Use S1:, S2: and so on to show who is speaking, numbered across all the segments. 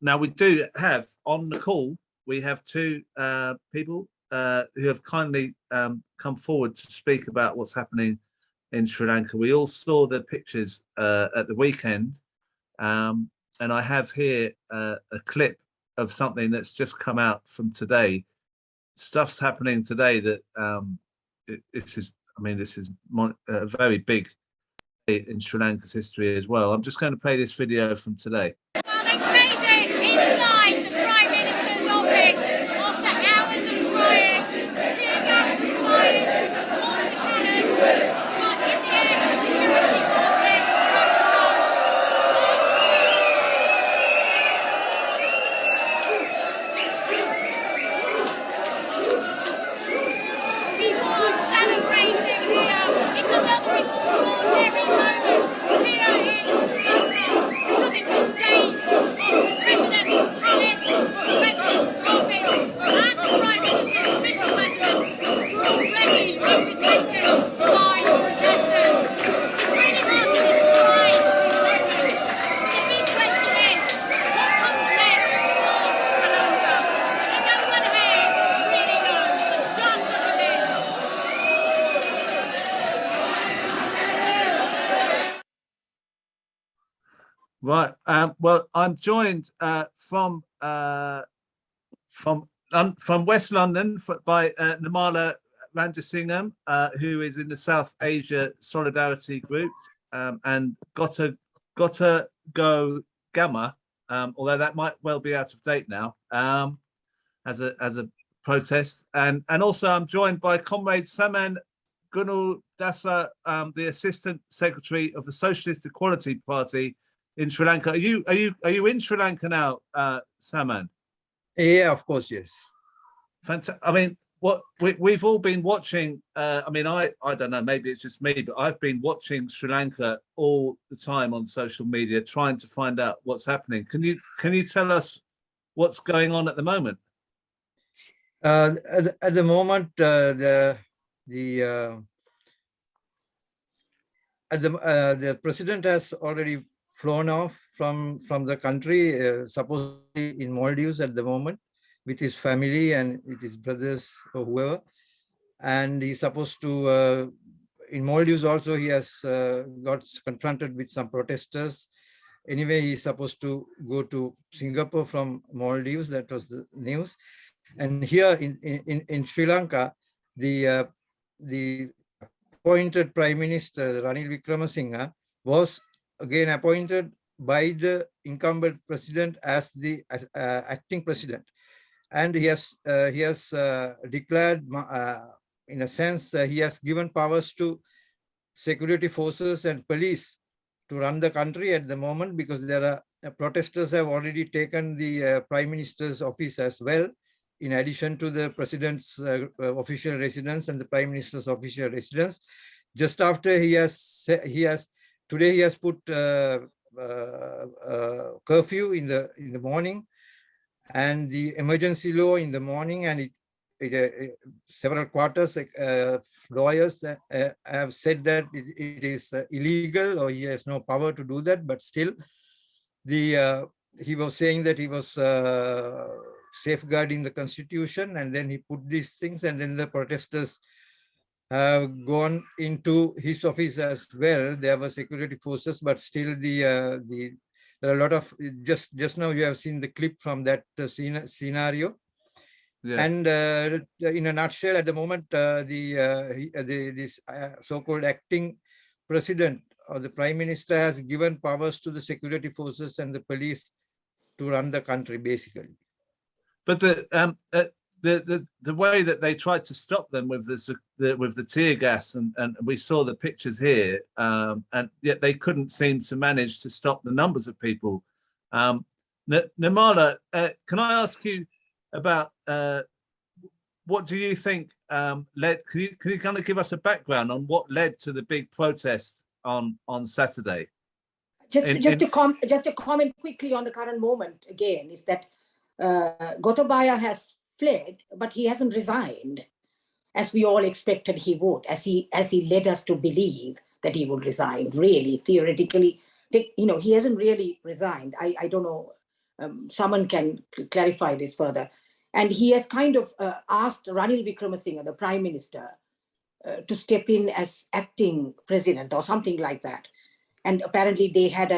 S1: now we do have on the call, we have two people who have kindly come forward to speak about what's happening in Sri Lanka. We all saw the pictures at the weekend, and I have here a clip of something that's just come out from today. Stuff's happening today that this is a very big in Sri Lanka's history as well. I'm just going to play this video from today.
S2: Well, they've made it inside the Prime Minister's office after hours of trying. Tear gas was fired, water cannons, but in the end, the security forces people are celebrating here. It's another extraordinary moment here in Sri Lanka, coming to days of the presidential palace, president's office, and the Prime Minister's official residence already overtaken by protesters. It's really hard to describe this moment. The big question is, what comes next for Sri Lanka? And no one here really knows. Just look at this.
S1: Right. Well, I'm joined from West London by Nirmala Rajasingam, who is in the South Asia Solidarity Group, and Gotta Go Gamma, although that might well be out of date now, as a protest. And also I'm joined by Comrade Saman Gunadasa, the Assistant Secretary of the Socialist Equality Party in Sri Lanka. Are you in Sri Lanka now, Saman?
S3: Yeah, of course, yes.
S1: Fantastic. I mean, what we've all been watching. I mean, I don't know. Maybe it's just me, but I've been watching Sri Lanka all the time on social media, trying to find out what's happening. Can you tell us what's going on at the moment?
S3: At the moment, the president has already flown off from the country, supposedly in Maldives at the moment, with his family and with his brothers or whoever. And he's supposed to, in Maldives also, he has got confronted with some protesters. Anyway, he's supposed to go to Singapore from Maldives. That was the news. And here in Sri Lanka, the appointed Prime Minister, Ranil Wickremesinghe, was again appointed by the incumbent president as the acting president, and he has declared, in a sense, he has given powers to security forces and police to run the country at the moment, because there are protesters have already taken the prime minister's office as well, in addition to the president's official residence and the prime minister's official residence. Just after today he has put curfew in the morning, and the emergency law in the morning, and several quarters lawyers have said that it is illegal, or he has no power to do that. But still, he was saying that he was safeguarding the constitution, and then he put these things, and then the protesters have gone into his office as well. There were security forces, but still there are a lot of, just now you have seen the clip from that scenario. Yeah. And in a nutshell, at the moment, this so-called acting president or the prime minister has given powers to the security forces and the police to run the country, basically.
S1: But the way that they tried to stop them with the tear gas, and we saw the pictures here, and yet they couldn't seem to manage to stop the numbers of people. Nirmala, can I ask you about what do you think led? Can you kind of give us a background on what led to the big protest on Saturday?
S4: Just a comment quickly on the current moment again is that Gotabaya has fled, but he hasn't resigned, as we all expected he would, as he led us to believe that he would resign. Really, theoretically, he hasn't really resigned. I don't know Saman can clarify this further. And he has kind of asked Ranil Wickremesinghe, the Prime Minister, to step in as acting president or something like that. And apparently he had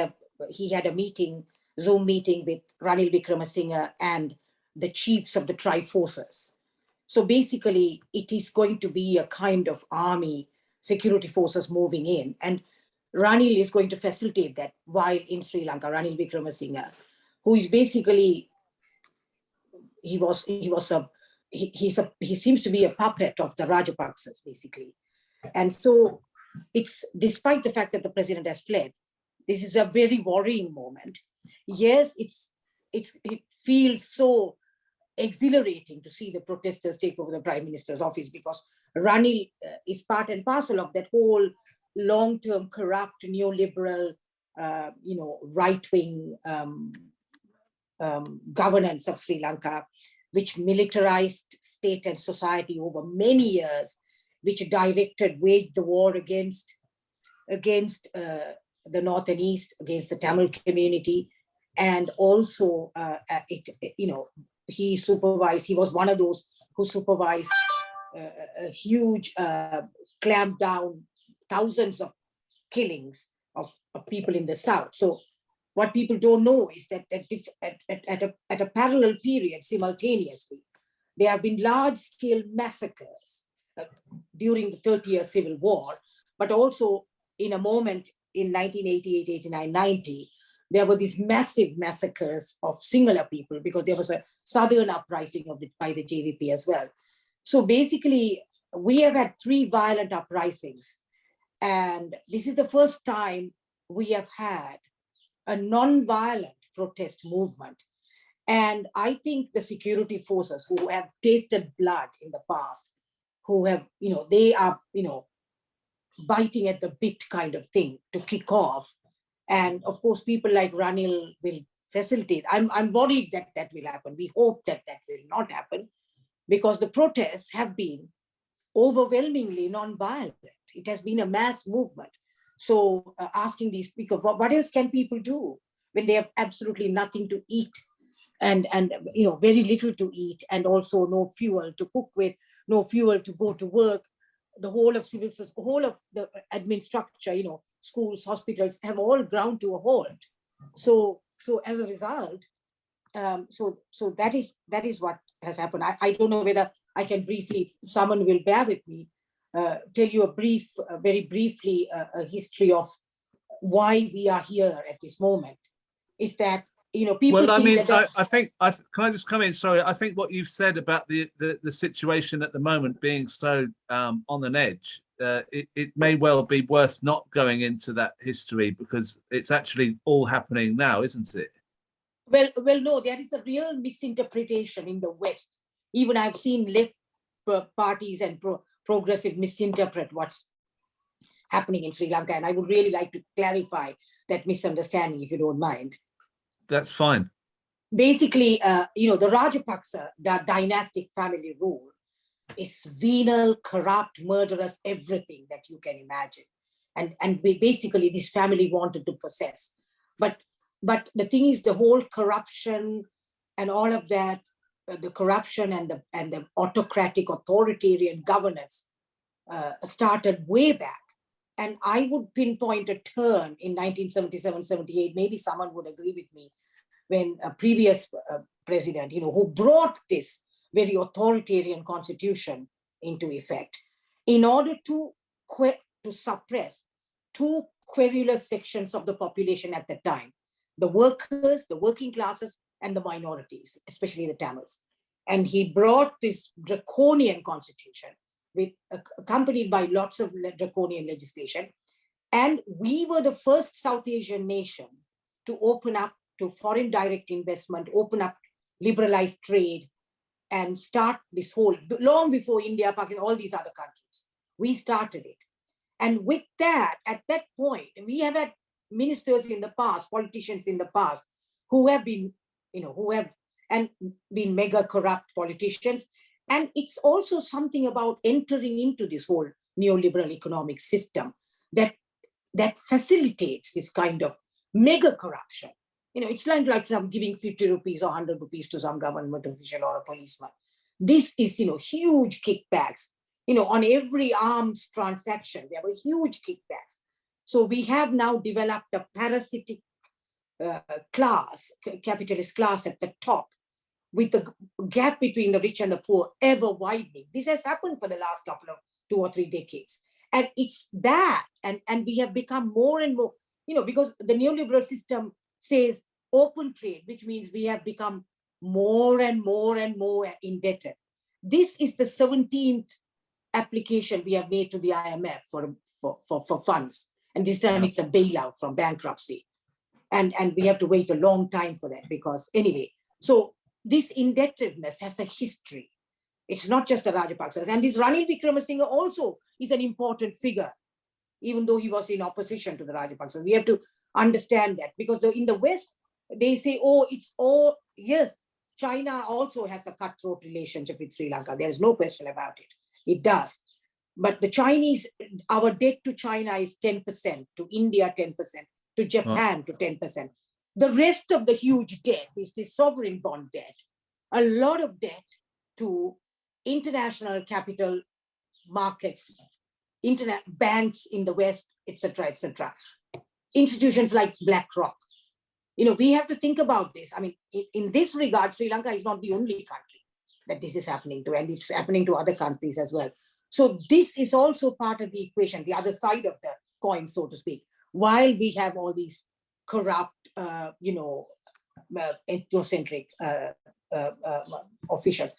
S4: a meeting, Zoom meeting with Ranil Wickremesinghe and the chiefs of the tri-forces. So basically, it is going to be a kind of army security forces moving in. And Ranil is going to facilitate that while in Sri Lanka, Ranil Wickremesinghe, who is basically, he seems to be a puppet of the Rajapaksas, basically. And so it's, despite the fact that the president has fled, this is a very worrying moment. Yes, it feels so exhilarating to see the protesters take over the Prime Minister's office, because Ranil is part and parcel of that whole long-term corrupt neoliberal, right-wing governance of Sri Lanka, which militarized state and society over many years, which waged the war against the North and East, against the Tamil community. And also, he was one of those who supervised a huge clampdown, thousands of killings of people in the South. So what people don't know is that at a parallel period, simultaneously, there have been large-scale massacres during the 30-year Civil War, but also in a moment in 1988, 89, 90, there were these massive massacres of Sinhala people, because there was a southern uprising by the JVP as well. So basically, we have had 3 violent uprisings, and this is the first time we have had a non-violent protest movement. And I think the security forces who have tasted blood in the past, who have, they are, biting at the bit kind of thing to kick off. And of course, people like Ranil will facilitate. I'm worried that that will happen. We hope that that will not happen, because the protests have been overwhelmingly non-violent. It has been a mass movement. So asking these speakers, what else can people do when they have absolutely nothing to eat and very little to eat, and also no fuel to cook with, no fuel to go to work. The whole of the admin structure, schools, hospitals have all ground to a halt. So as a result, so that is what has happened. I don't know whether I can briefly, someone will bear with me, tell you very briefly, a history of why we are here at this moment. Is that, people think that...
S1: Can I just come in? Sorry, I think what you've said about the situation at the moment being so on an edge, it may well be worth not going into that history, because it's actually all happening now, isn't it?
S4: Well, no, there is a real misinterpretation in the West. Even I've seen left parties and progressive misinterpret what's happening in Sri Lanka. And I would really like to clarify that misunderstanding, if you don't mind.
S1: That's fine. Basically,
S4: the Rajapaksa, the dynastic family rule, is venal, corrupt, murderous, everything that you can imagine. And basically this family wanted to possess. But the thing is, the whole corruption and all of that, the corruption and the autocratic authoritarian governance started way back. And I would pinpoint a turn in 1977, 78, maybe someone would agree with me, when a previous president, who brought this very authoritarian constitution into effect in order to suppress 2 querulous sections of the population at the time: the workers, the working classes, and the minorities, especially the Tamils. And he brought this draconian constitution accompanied by lots of draconian legislation. And we were the first South Asian nation to open up to foreign direct investment, open up liberalized trade, and start this whole, long before India, Pakistan, all these other countries. We started it. And with that, at that point, we have had ministers in the past, politicians in the past, who have been, been mega corrupt politicians. And it's also something about entering into this whole neoliberal economic system that facilitates this kind of mega corruption. It's like some giving 50 rupees or 100 rupees to some government official or a policeman. This is, huge kickbacks. On every arms transaction, there were huge kickbacks. So we have now developed a parasitic capitalist class at the top, with the gap between the rich and the poor ever widening. This has happened for the last couple of 2 or 3 decades. And it's that, and we have become more and more, because the neoliberal system says open trade, which means we have become more and more and more indebted. This is the 17th application we have made to the IMF for funds. And this time it's a bailout from bankruptcy. And we have to wait a long time for that, because anyway, so this indebtedness has a history. It's not just the Rajapaksas. And this Ranil Wickremesinghe also is an important figure, even though he was in opposition to the Rajapaksas. We have to understand that, because in the West, they say, yes, China also has a cutthroat relationship with Sri Lanka. There is no question about it. It does. But the Chinese, our debt to China is 10%, to India 10%, to Japan to 10%. The rest of the huge debt is the sovereign bond debt. A lot of debt to international capital markets, internet banks in the West, etc., etc. Institutions like BlackRock. We have to think about this. I mean, in this regard, Sri Lanka is not the only country that this is happening to, and it's happening to other countries as well. So this is also part of the equation, the other side of the coin, so to speak. While we have all these corrupt, ethnocentric officials,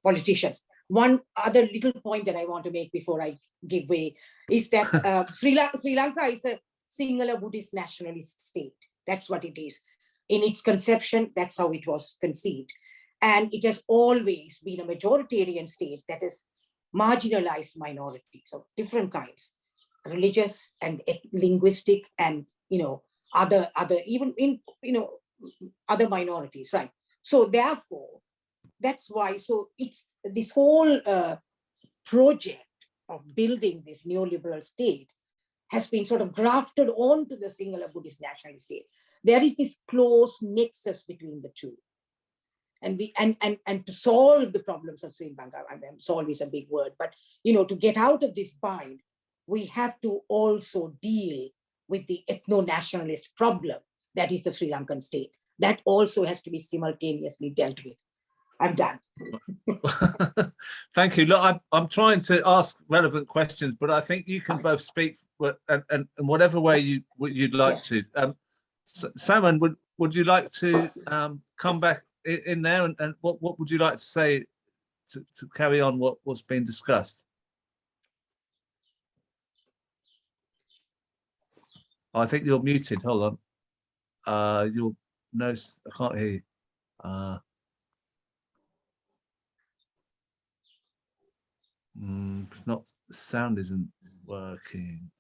S4: politicians. One other little point that I want to make before I give way is that Sri Lanka is a Sinhala Buddhist nationalist state. That's what it is. In its conception, that's how it was conceived. And it has always been a majoritarian state that has marginalized minorities of different kinds, religious and linguistic and, other even in, other minorities, right? So therefore, that's why, so it's this whole project of building this neoliberal state has been sort of grafted onto the Sinhala Buddhist nationalist state. There is this close nexus between the two. And to solve the problems of Sri Lanka, solve is a big word, but to get out of this bind, we have to also deal with the ethno-nationalist problem that is the Sri Lankan state. That also has to be simultaneously dealt with. I'm done.
S1: Thank you. Look, I'm trying to ask relevant questions, but I think you can both speak and whatever way you'd like to. Saman, would you like to come back in there, and what would you like to say to carry on what's been discussed? I think you're muted. Hold on. You're no, I can't hear you. Not the sound isn't working.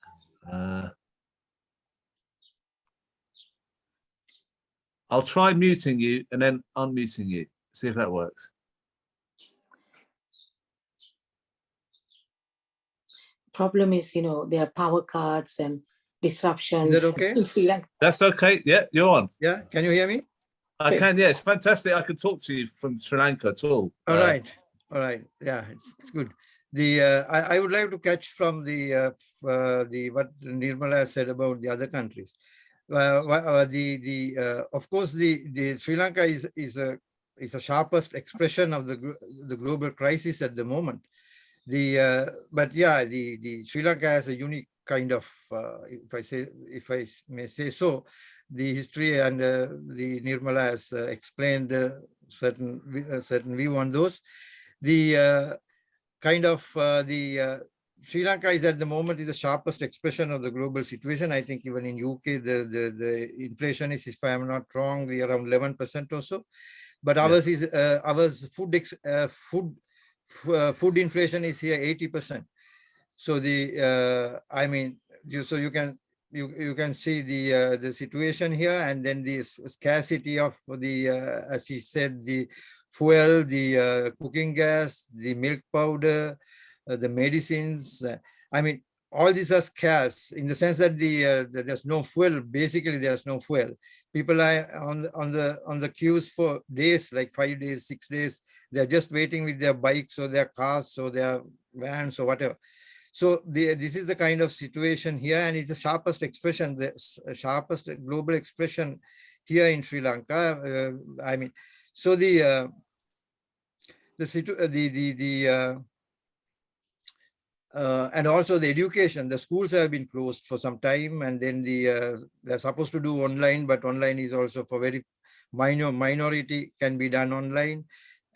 S1: I'll try muting you and then unmuting you. See if that works.
S4: Problem is, there are power cuts and disruptions.
S3: Is that okay?
S1: That's okay. Yeah, you're on.
S3: Yeah, can you hear me?
S1: I can. Yeah, it's fantastic. I can talk to you from Sri Lanka at all.
S3: All right. Yeah, it's good. I would like to catch from the what Nirmala said about the other countries. Of course, the Sri Lanka is a sharpest expression of the global crisis at the moment. But yeah, the Sri Lanka has a unique kind of, if I may say so, the history, and the Nirmala has explained certain view on those. The kind of Sri Lanka is at the moment the sharpest expression of the global situation. I think even in UK, the inflation is, if I am not wrong, around 11% or so. But ours is food inflation is here 80%. So so you can see the situation here, and then the scarcity of the as he said, the fuel, the cooking gas, the milk powder, the medicines. all these are scarce in the sense that there's no fuel. Basically, there's no fuel. People are on the queues for days, like 5 days, 6 days. They're just waiting with their bikes or their cars or their vans or whatever. So this is the kind of situation here, and it's the sharpest expression, the sharpest global expression here in Sri Lanka. I mean, so and also the education, the schools have been closed for some time, and then they're supposed to do online, but online is also for very minority can be done online.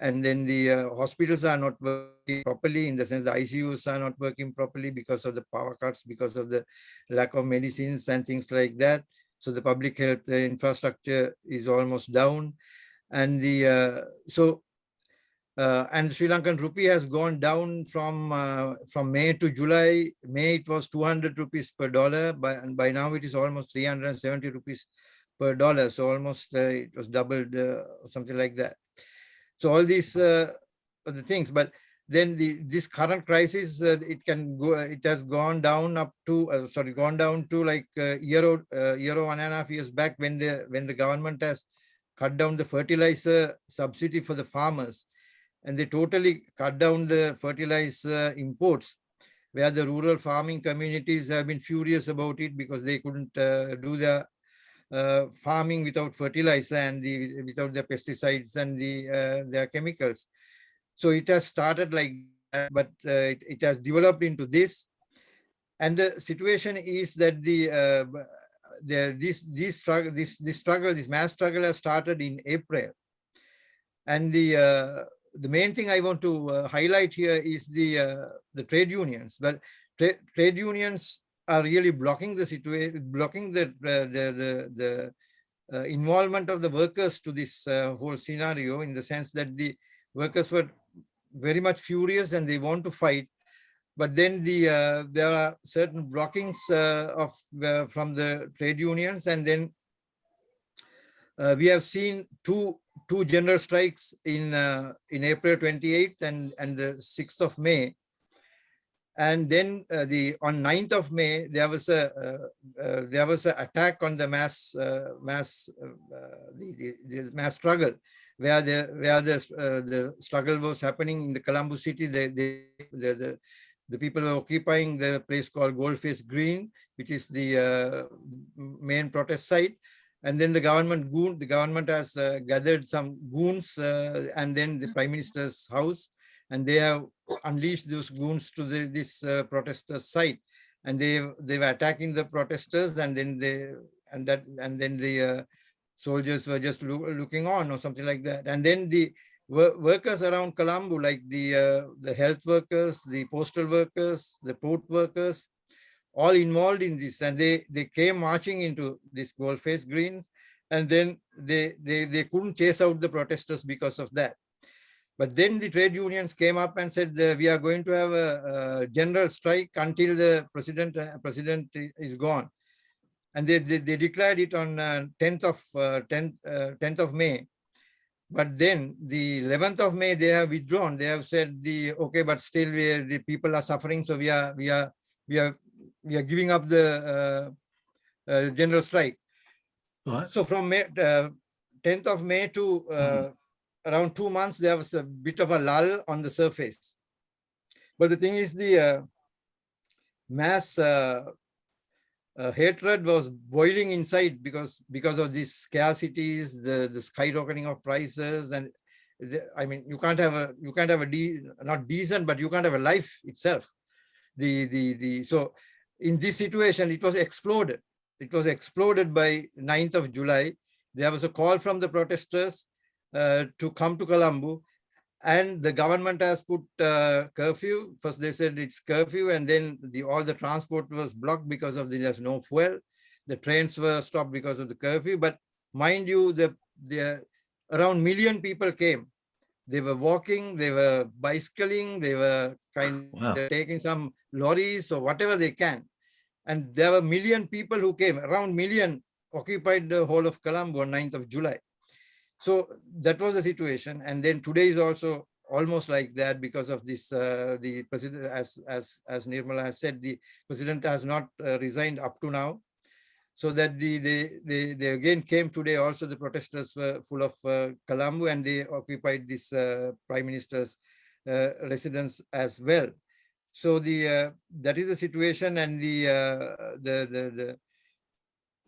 S3: And then the hospitals are not working properly, in the sense the ICUs are not working properly because of the power cuts, because of the lack of medicines and things like that. So the public health infrastructure is almost down. And and Sri Lankan rupee has gone down from May to July. May it was 200 rupees per dollar, and by now it is almost 370 rupees per dollar. So almost it was doubled, something like that. So all these are the things. But then this current crisis, it has gone down up to gone down to like year or 1.5 years back, when the government has cut down the fertilizer subsidy for the farmers. And they totally cut down the fertilizer imports, where the rural farming communities have been furious about it, because they couldn't do their farming without fertilizer and without the pesticides and their chemicals. So it has started like that, but it has developed into this. And the situation is that this mass struggle has started in April. And the main thing I want to highlight here is the trade unions. But trade unions are really blocking the situation, blocking the involvement of the workers to this whole scenario, in the sense that the workers were very much furious and they want to fight. But then there are certain blockings from the trade unions, and then we have seen two general strikes in April 28th and the 6th of May. And then on 9th of May, there was an attack on the mass struggle, where the struggle was happening in the Colombo city. The people were occupying the place called Goldface Green, which is the main protest site. And then the government has gathered some goons and then the Prime Minister's house, and they have unleashed those goons to this protester site, and they were attacking the protesters, and then the soldiers were just looking on, or something like that. And then the workers around Colombo, like the health workers, the postal workers, the port workers, all involved in this, and they came marching into this Goldface Greens, and then they couldn't chase out the protesters because of that. But then the trade unions came up and said, we are going to have a general strike until the president is gone. And they declared it on 10th of May. But then the 11th of May, they have withdrawn. They have said, okay, but still the people are suffering, so we are giving up the general strike. Right. So from 10th of May to around 2 months, there was a bit of a lull on the surface. But the thing is, the mass hatred was boiling inside because of these scarcities, the skyrocketing of prices, and I mean, you can't have a not decent, but you can't have a life itself. So in this situation, it was exploded. It was exploded by 9th of July. There was a call from the protesters to come to Colombo, and the government has put curfew. First they said it's curfew, and then all the transport was blocked because of there's no fuel. The trains were stopped because of the curfew. But mind you, around 1 million people came. They were walking, they were bicycling, they were taking some lorries or whatever they can. And there were 1 million people who came. Around 1 million occupied the whole of Colombo on 9th of July. So that was the situation. And then today is also almost like that because of this. The president, as Nirmala has said, the president has not resigned up to now. So that they again came today. Also, the protesters were full of Colombo, and they occupied this prime minister's residence as well. So that is the situation, and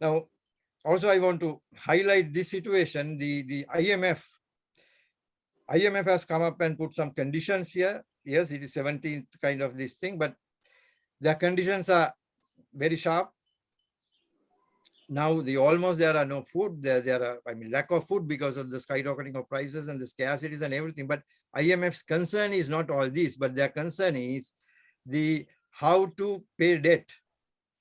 S3: now also I want to highlight this situation. The IMF has come up and put some conditions here. Yes, it is 17th kind of this thing, but the conditions are very sharp. Now there are no food. There are, I mean, lack of food because of the skyrocketing of prices and the scarcities and everything. But IMF's concern is not all this, but their concern is how to pay debt,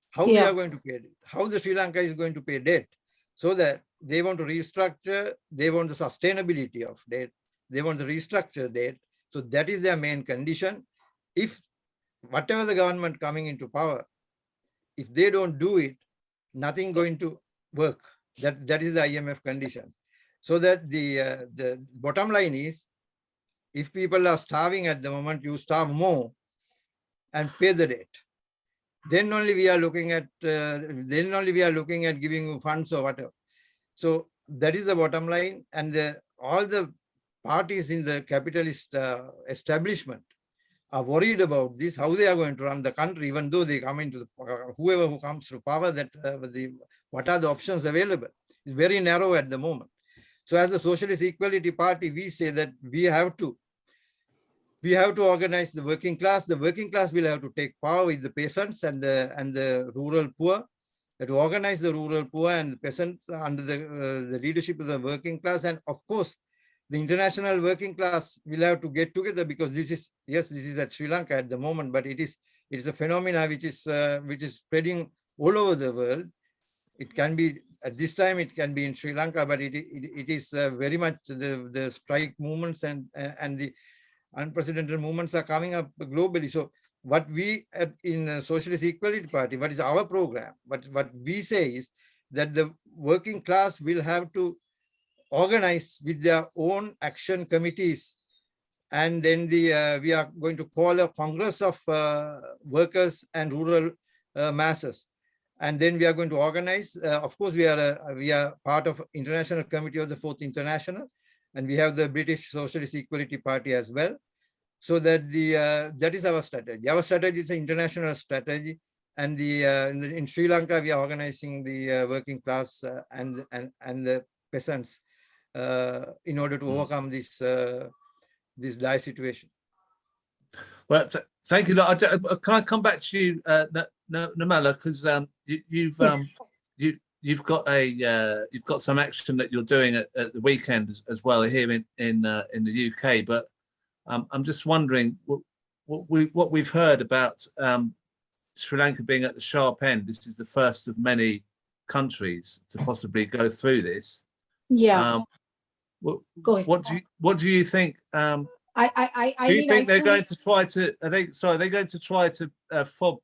S3: how we are going to pay debt, how the Sri Lanka is going to pay debt, so that they want to restructure, they want the sustainability of debt, they want to restructure debt. So that is their main condition. If whatever the government coming into power, if they don't do it, nothing going to work. That is the IMF conditions. So that the bottom line is, if people are starving at the moment, you starve more and pay the debt. Then only we are looking at giving you funds or whatever. So that is the bottom line. And all the parties in the capitalist establishment are worried about this, how they are going to run the country, even though they come into whoever who comes to power, that what are the options available is very narrow at the moment. So as the Socialist Equality Party, we say that we have to organize the working class. The working class will have to take power with the peasants and the rural poor, to organize the rural poor and the peasants under the leadership of the working class. And of course, the international working class will have to get together, because this is at Sri Lanka at the moment, but it is a phenomena which is spreading all over the world. It can be at this time, it can be in Sri Lanka, but it is very much the strike movements and the unprecedented movements are coming up globally. So what we in Socialist Equality Party, what is our program? But what we say is that the working class will have to organize with their own action committees, and then we are going to call a Congress of workers and rural masses, and then we are going to organize. Of course, we are part of International Committee of the Fourth International, and we have the British Socialist Equality Party as well. So that that is our strategy. Our strategy is an international strategy, and in Sri Lanka we are organizing the working class and the peasants in order to overcome this dire situation.
S1: Well, thank you. Can I come back to you, Nirmala, because you've got some action that you're doing at the weekend as well here in the UK. But I'm just wondering what we've heard about Sri Lanka being at the sharp end. This is the first of many countries to possibly go through this.
S4: Yeah. Go ahead.
S1: What do you think? Do you think they're going to try to? Are they going to try to fob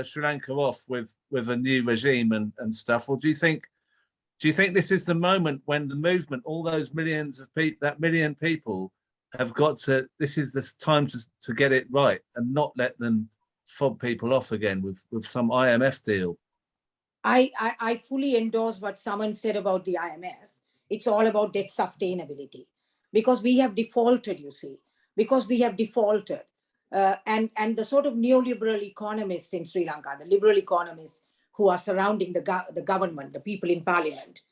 S1: Sri Lanka off with a new regime and stuff, or do you think this is the moment when the movement, all those millions of people, that million people, have got to? This is the time to get it right and not let them fob people off again with some IMF deal.
S4: I fully endorse what Saman said about the IMF. It's all about debt sustainability, because we have defaulted, you see, because we have defaulted. And the sort of neoliberal economists in Sri Lanka, the liberal economists who are surrounding the government, the people in parliament,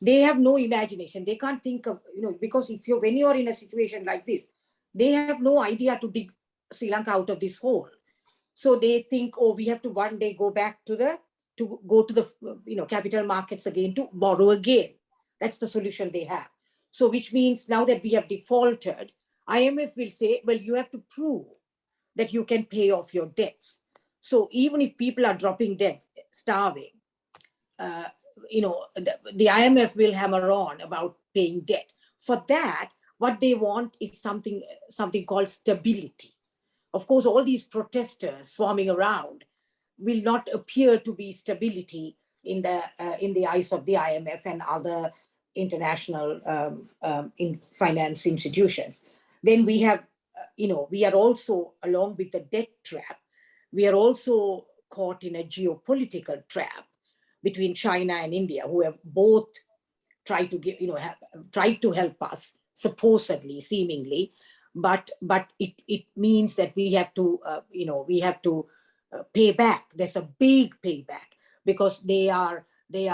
S4: they have no imagination. They can't think of, because when you're in a situation like this, they have no idea to dig Sri Lanka out of this hole. So they think, oh, we have to one day go back to the capital markets again to borrow again. That's the solution they have. So which means now that we have defaulted, IMF will say, well, you have to prove that you can pay off your debts. So even if people are dropping dead, starving, the IMF will hammer on about paying debt. For that, what they want is something called stability. Of course, all these protesters swarming around will not appear to be stability in the eyes of the IMF and other international finance institutions. Then we have we are also, along with the debt trap, we are also caught in a geopolitical trap between China and India, who have both tried to give, tried to help us, supposedly, seemingly, but it means that we have to, pay back. There's a big payback because they are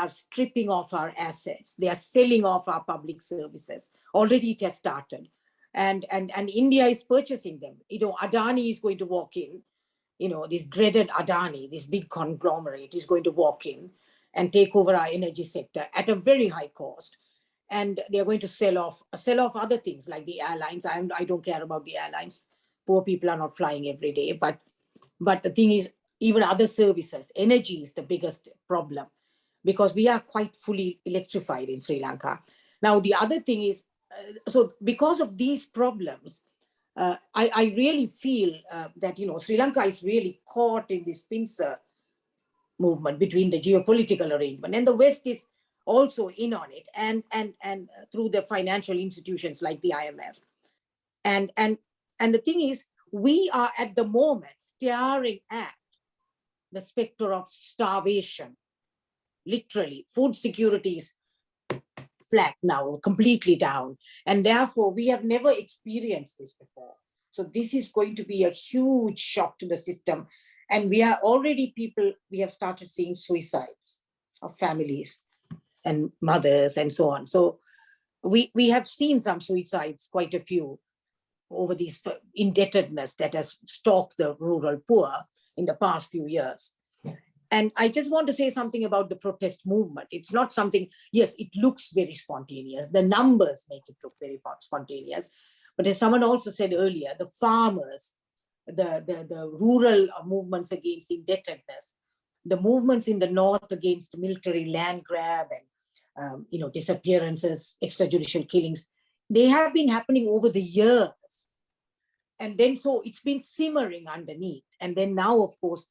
S4: stripping off our assets. They are selling off our public services. Already it has started. And India is purchasing them. Adani is going to walk in, this dreaded Adani, this big conglomerate is going to walk in and take over our energy sector at a very high cost. And they're going to sell off other things like the airlines. I don't care about the airlines. Poor people are not flying every day. But the thing is, even other services, energy is the biggest problem because we are quite fully electrified in Sri Lanka. Now, the other thing is, so because of these problems, I really feel that, Sri Lanka is really caught in this pincer movement between the geopolitical arrangement, and the West is also in on it, and through the financial institutions like the IMF. And the thing is, we are at the moment staring at the specter of starvation. Literally, food security is flat now, completely down. And therefore, we have never experienced this before. So this is going to be a huge shock to the system. And we are already we have started seeing suicides of families and mothers and so on. So we have seen some suicides, quite a few, over this indebtedness that has stalked the rural poor in the past few years. And I just want to say something about the protest movement. It's not something, yes, it looks very spontaneous. The numbers make it look very spontaneous. But as someone also said earlier, the farmers, the rural movements against indebtedness, the movements in the north against military land grab and disappearances, extrajudicial killings, they have been happening over the years. And then so it's been simmering underneath. And then now, of course,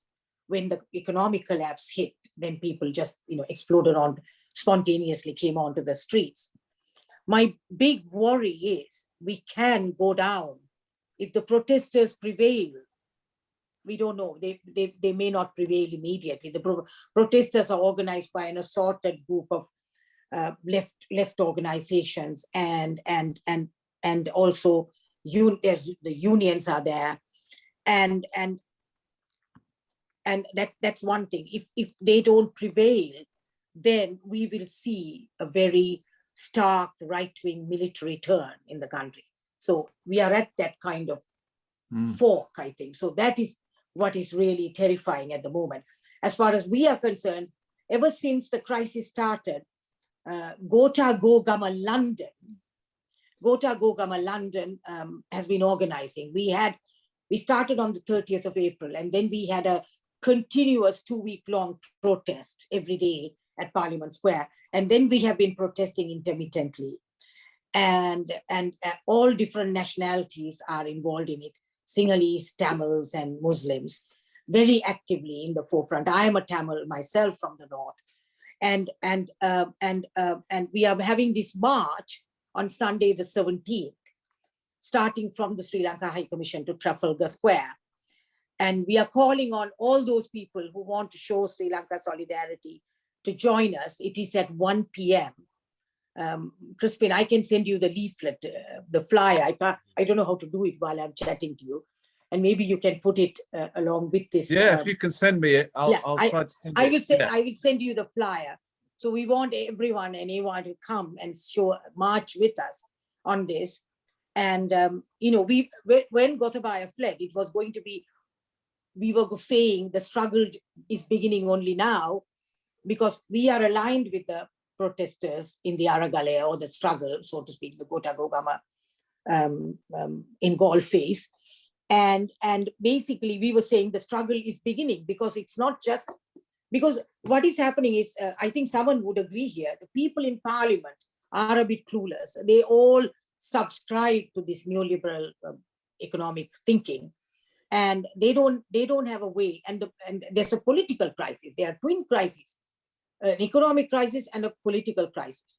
S4: when the economic collapse hit, then people just exploded on, spontaneously came onto the streets. My big worry is we can go down. If the protesters prevail, we don't know, they may not prevail immediately. The protesters are organized by an assorted group of left organizations, and also the unions are there, and that's one thing. If they don't prevail, then we will see a very stark right-wing military turn in the country. So we are at that kind of fork, I think. So that is what is really terrifying at the moment. As far as we are concerned, ever since the crisis started, Gota Go Gama London has been organizing. We started on the 30th of April, and then we had a continuous 2-week-long protest every day at Parliament Square. And then we have been protesting intermittently. And all different nationalities are involved in it. Sinhalese, Tamils, and Muslims, very actively in the forefront. I am a Tamil myself from the north. And we are having this march on Sunday, the 17th, starting from the Sri Lanka High Commission to Trafalgar Square. And we are calling on all those people who want to show Sri Lanka solidarity to join us. It is at 1 p.m. Crispin, I can send you the leaflet, the flyer. I don't know how to do it while I'm chatting to you. And maybe you can put it along with this.
S1: Yeah, if you can send me it, I'll try to send it.
S4: I will send you the flyer. So we want everyone and anyone to come and march with us on this. And, when Gotabaya fled, it was going to be, we were saying the struggle is beginning only now because we are aligned with the protesters in the Aragale, or the struggle, so to speak, the Gota Gogama in Galle Face. And basically we were saying the struggle is beginning because it's not just, because what is happening is, I think someone would agree here, the people in parliament are a bit clueless. They all subscribe to this neoliberal economic thinking. And they don't have a way, and there's a political crisis. There are twin crises, an economic crisis and a political crisis,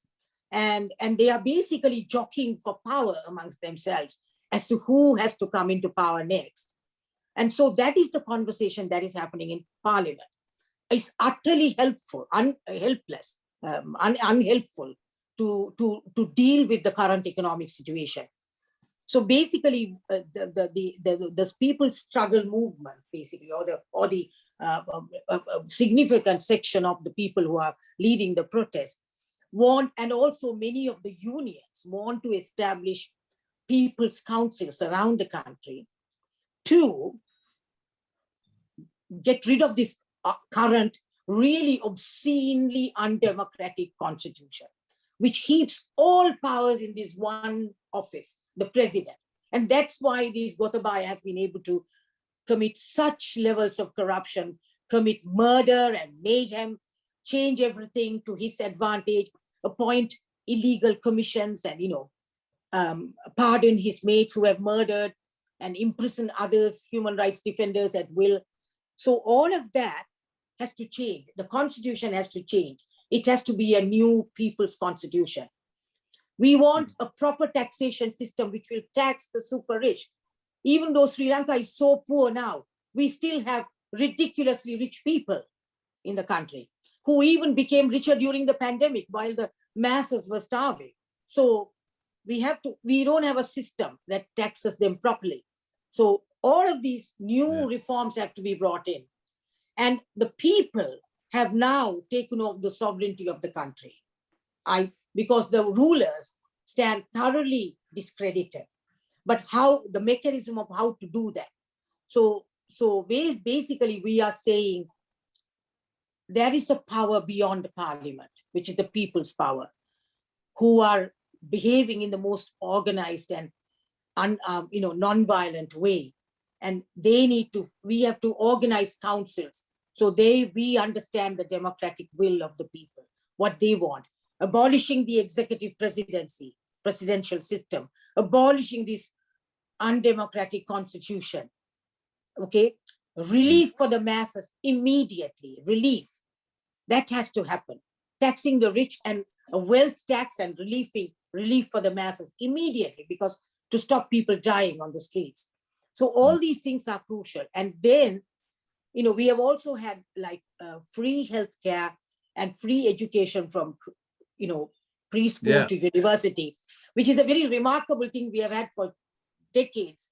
S4: and they are basically jockeying for power amongst themselves. as to who has to come into power next. And so that is the conversation that is happening in Parliament. It's utterly helpless, unhelpful to deal with the current economic situation. So basically, the people's struggle movement, basically, or the significant section of the people who are leading the protest want, and also many of the unions want to establish people's councils around the country to get rid of this current really obscenely undemocratic constitution, which heaps all powers in this one office, the president. And that's why this Gotabaya has been able to commit such levels of corruption, commit murder and mayhem, change everything to his advantage, appoint illegal commissions and, pardon his mates who have murdered and imprison others, human rights defenders at will. So all of that has to change. The constitution has to change. It has to be a new people's constitution. We want a proper taxation system which will tax the super rich. Even though Sri Lanka is so poor now, we still have ridiculously rich people in the country who even became richer during the pandemic while the masses were starving. So we don't have a system that taxes them properly. So all of these new reforms have to be brought in. And the people have now taken over the sovereignty of the country. Because the rulers stand thoroughly discredited. But how, the mechanism of how to do that. So basically we are saying there is a power beyond the parliament, which is the people's power, who are behaving in the most organized and non-violent way. And we have to organize councils so we understand the democratic will of the people, what they want. Abolishing the executive presidential system, abolishing this undemocratic constitution, okay? Relief for the masses immediately, relief. That has to happen. Taxing the rich and a wealth tax and relief for the masses immediately, because to stop people dying on the streets. So all these things are crucial. And then, we have also had like free healthcare and free education from, preschool to university, which is a very remarkable thing we have had for decades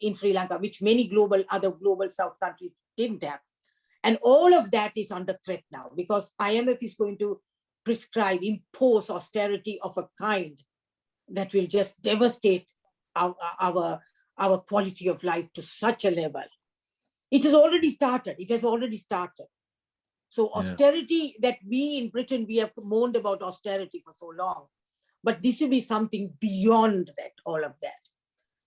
S4: in Sri Lanka, which many other global South countries didn't have. And all of that is under threat now because IMF is going to impose austerity of a kind that will just devastate our quality of life to such a level. It has already started. So austerity that we in Britain, we have moaned about austerity for so long, but this will be something beyond that, all of that.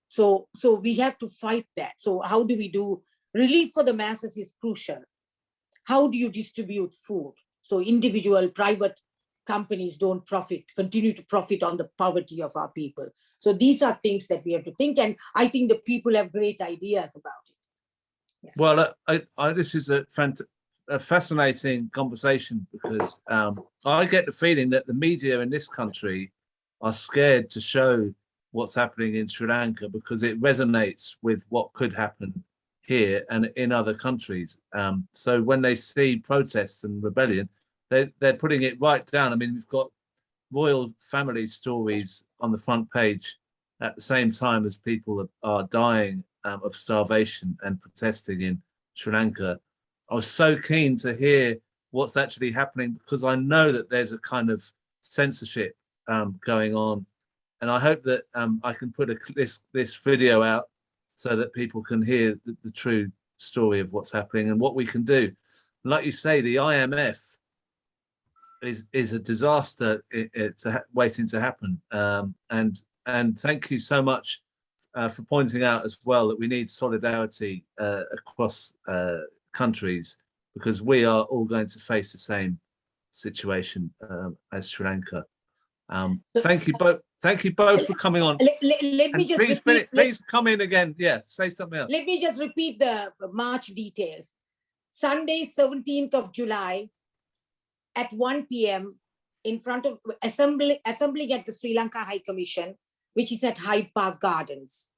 S4: So we have to fight that. So how do we do? Relief for the masses is crucial. How do you distribute food? So individual, private companies don't continue to profit on the poverty of our people. So these are things that we have to think. And I think the people have great ideas about it. Yeah.
S1: Well, this is a fascinating conversation because I get the feeling that the media in this country are scared to show what's happening in Sri Lanka because it resonates with what could happen here and in other countries. So when they see protests and rebellion, they're putting it right down. I mean, we've got royal family stories on the front page at the same time as people are dying of starvation and protesting in Sri Lanka. I was so keen to hear what's actually happening because I know that there's a kind of censorship going on. And I hope that I can put this video out so that people can hear the true story of what's happening and what we can do. Like you say, the IMF is a disaster waiting to happen. And thank you so much for pointing out as well that we need solidarity across countries because we are all going to face the same situation as Sri Lanka. Thank you both. Thank you both for coming on.
S4: Let me just
S1: please come in again. Yeah, say something else.
S4: Let me just repeat the march details. Sunday, 17th of July at 1 p.m. in front of assembling at the Sri Lanka High Commission which is at Hyde Park Gardens.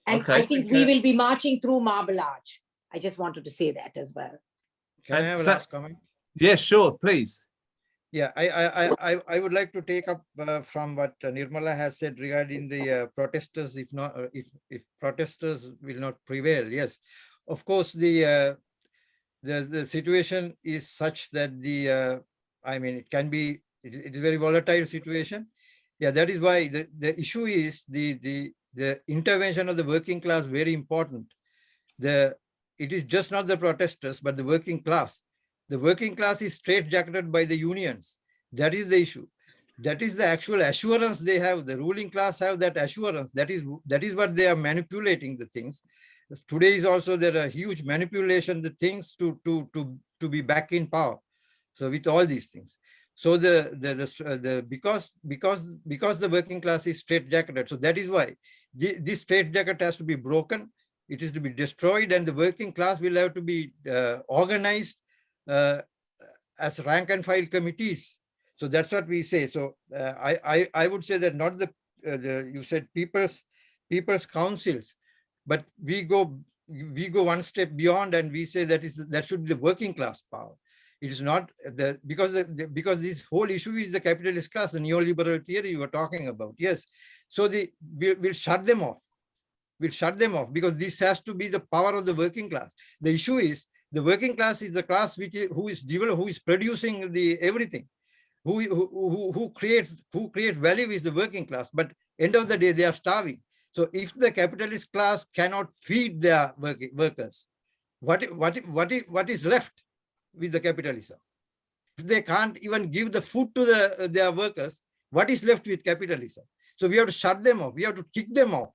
S4: And
S1: Okay.
S4: I think we will be marching through Marble Arch. I just wanted to say that as well.
S3: Can I have a last comment?
S1: Yes, sure, please.
S3: Yeah, I would like to take up from what Nirmala has said regarding the protesters. If not, if protesters will not prevail, yes, of course the situation is such that I mean, it can be it is a very volatile situation. Yeah, that is why the issue is the intervention of the working class very important. It is just not the protesters, but the working class. The working class is straitjacketed by the unions. That is the issue. That is the actual assurance they have. The ruling class have that assurance. That is what they are manipulating the things. Today is also there a huge manipulation the things to be back in power. So with all these things. So because the working class is straitjacketed. So that is why this straitjacket has to be broken. It is to be destroyed, and the working class will have to be organized as rank and file committees. So that's what we say. So I would say that not you said people's councils, but we go one step beyond and we say that should be the working class power. It is not because this whole issue is the capitalist class, the neoliberal theory you were talking about. Yes. So we'll shut them off. We'll shut them off because this has to be the power of the working class. The issue is the working class is the class who is producing the everything, who creates value is the working class. But end of the day, they are starving. So if the capitalist class cannot feed their workers, what is left with the capitalism? If they can't even give the food to their workers, what is left with capitalism? So we have to shut them off. We have to kick them off.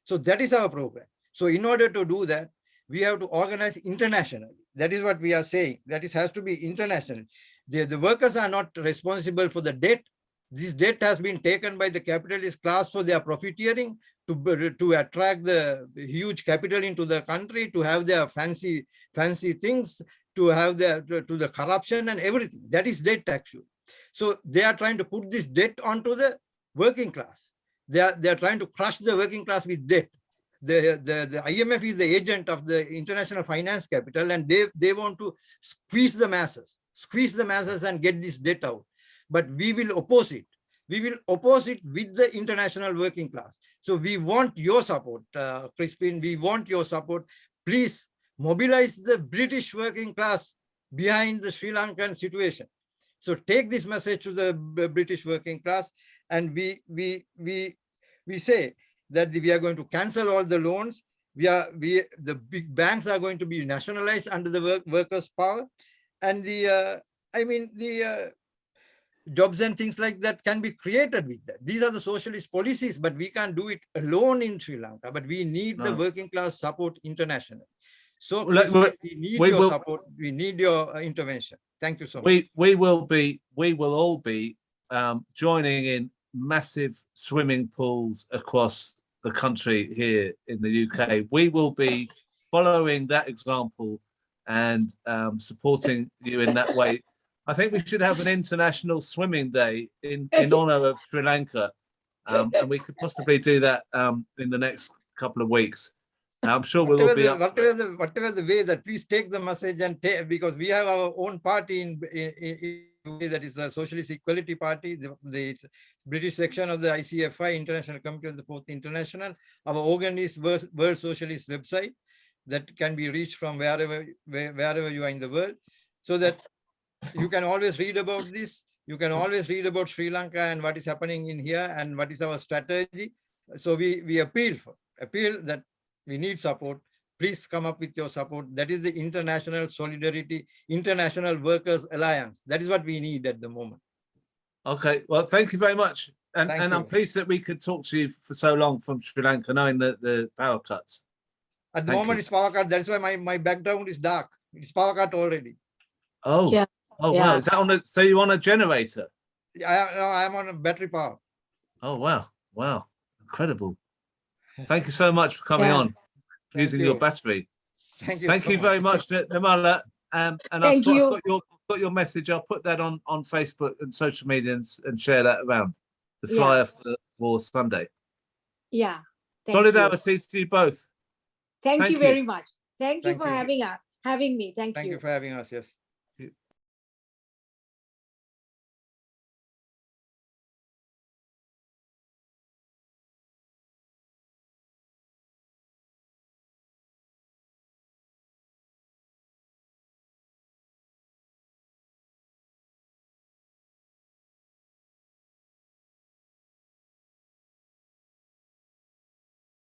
S3: So that is our program. So in order to do that, we have to organize internationally. That is what we are saying. That has to be international. The workers are not responsible for the debt. This debt has been taken by the capitalist class for their profiteering, to attract the huge capital into the country, to have their fancy things, to have the corruption and everything. That is debt actually. So they are trying to put this debt onto the working class. They are trying to crush the working class with debt. The IMF is the agent of the international finance capital, and they want to squeeze the masses and get this debt out. But we will oppose it. We will oppose it with the international working class. So we want your support, Crispin. We want your support. Please mobilize the British working class behind the Sri Lankan situation. So take this message to the British working class, and we say that we are going to cancel all the loans. The big banks are going to be nationalized under the workers' power, and the jobs and things like that can be created with that. These are the socialist policies, but we can't do it alone in Sri Lanka. But we need the working class support internationally. So we need your support. We need your intervention. Thank you so much.
S1: We will all be joining in massive swimming pools across the country here in the UK. We will be following that example and supporting you in that way. I think we should have an international swimming day in honor of Sri Lanka, and we could possibly do that in the next couple of weeks. I'm sure we'll all be
S3: whatever the way that please take the message and take, because we have our own party in that is the Socialist Equality Party, the British section of the ICFI, International Committee of the Fourth International. Our organ is World Socialist website that can be reached from wherever you are in the world, so that you can always read about this. You can always read about Sri Lanka and what is happening in here and what is our strategy. So we appeal that we need support. Please come up with your support. That is the International Solidarity, International Workers Alliance. That is what we need at the moment.
S1: Okay, well, thank you very much. And I'm pleased that we could talk to you for so long from Sri Lanka, knowing the power cuts.
S3: At the moment, it's power cut. That's why my background is dark. It's power cut already.
S1: Oh, yeah. Oh, yeah. Wow. Is that on a, so you're on a generator?
S3: I'm on a battery power.
S1: Oh, wow. Wow. Incredible. Thank you so much for coming on, using your battery.
S3: Thank you.
S1: Thank you very much, Nirmala. And I've got your message. I'll put that on Facebook and social media and share that around. the
S5: Yeah.
S1: flyer for Sunday.
S5: Yeah. Thank you.
S1: Solidarity to you both.
S5: Thank
S1: Thank
S5: you
S1: you.
S5: very much. Thank you
S3: Thank
S5: for
S3: you.
S5: having me. Thank
S3: Thank
S5: you.
S3: you for having us. Yes.